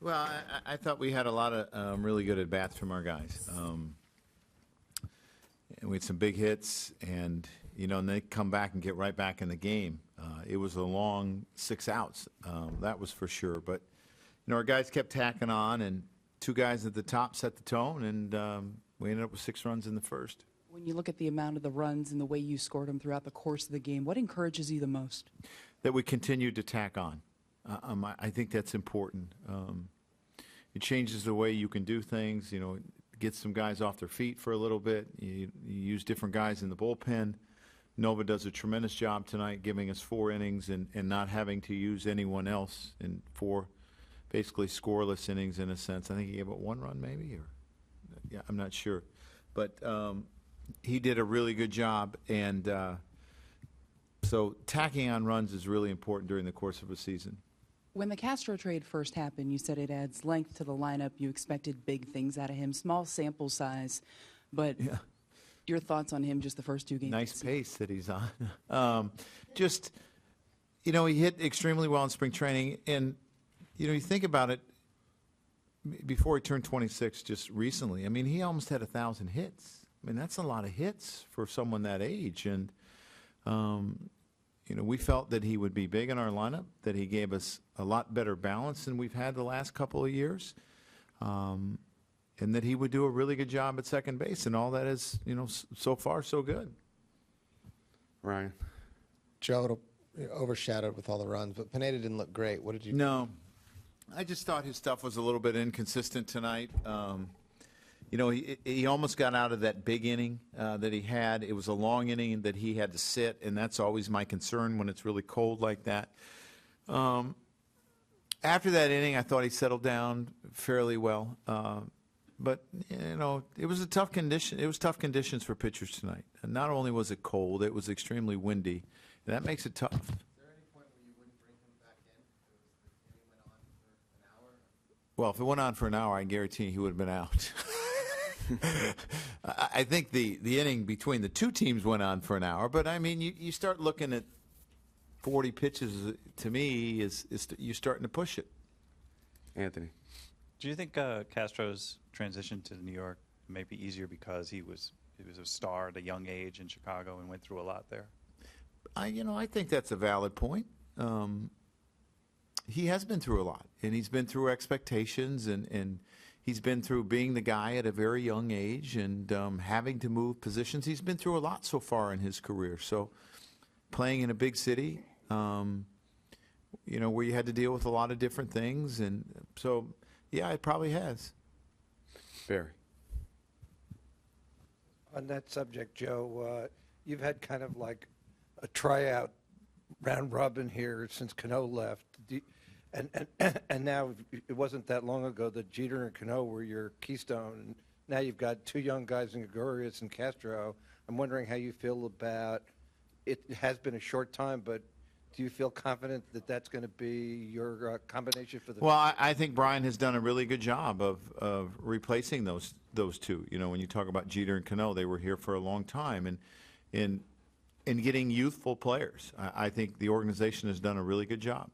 Well, I thought we had a lot of really good at-bats from our guys. And we had some big hits, and, and they come back and get right back in the game. It was a long 6 outs, that was for sure. But, our guys kept tacking on, and 2 guys at the top set the tone, and we ended up with 6 runs in the first. When you look at the amount of the runs and the way you scored them throughout the course of the game, what encourages you the most? That we continued to tack on. I think that's important. It changes the way you can do things, get some guys off their feet for a little bit. You use different guys in the bullpen. Nova does a tremendous job tonight giving us 4 innings and not having to use anyone else in 4 basically scoreless innings in a sense. I think he gave it 1 run maybe, or yeah, I'm not sure. But he did a really good job, and so tacking on runs is really important during the course of a season. When the Castro trade first happened, you said it adds length to the lineup. You expected big things out of him, small sample size, but yeah. Your thoughts on him just the first 2 games? Nice pace that he's on. He hit extremely well in spring training, and, you think about it, before he turned 26 just recently, he almost had 1,000 hits. That's a lot of hits for someone that age, and we felt that he would be big in our lineup, that he gave us a lot better balance than we've had the last couple of years, and that he would do a really good job at second base, and all that is, so far so good. Ryan. Joe, overshadowed with all the runs, but Pineda didn't look great. What did you No. I just thought his stuff was a little bit inconsistent tonight. He almost got out of that big inning that he had. It was a long inning that he had to sit, and that's always my concern when it's really cold like that. After that inning, I thought he settled down fairly well. But, it was a tough condition. It was tough conditions for pitchers tonight. And not only was it cold, it was extremely windy. And that makes it tough. Is there any point where you wouldn't bring him back in if the inning went on for an hour? Well, if it went on for an hour, I guarantee he would have been out. I think the inning between the 2 teams went on for an hour. But, you start looking at 40 pitches, to me, is you're starting to push it. Anthony. Do you think Castro's transition to New York may be easier because he was a star at a young age in Chicago and went through a lot there? I think that's a valid point. He has been through a lot, and he's been through expectations, and he's been through being the guy at a very young age and having to move positions. He's been through a lot so far in his career. So playing in a big city, where you had to deal with a lot of different things. And so, yeah, it probably has. Barry. On that subject, Joe, you've had kind of like a tryout round robin here since Cano left. And now it wasn't that long ago that Jeter and Cano were your keystone. And now you've got 2 young guys in Girardi and Castro. I'm wondering how you feel about it. It has been a short time, but do you feel confident that that's going to be your combination for the future? Well, I think Brian has done a really good job of replacing those 2. When you talk about Jeter and Cano, they were here for a long time, and in getting youthful players. I think the organization has done a really good job.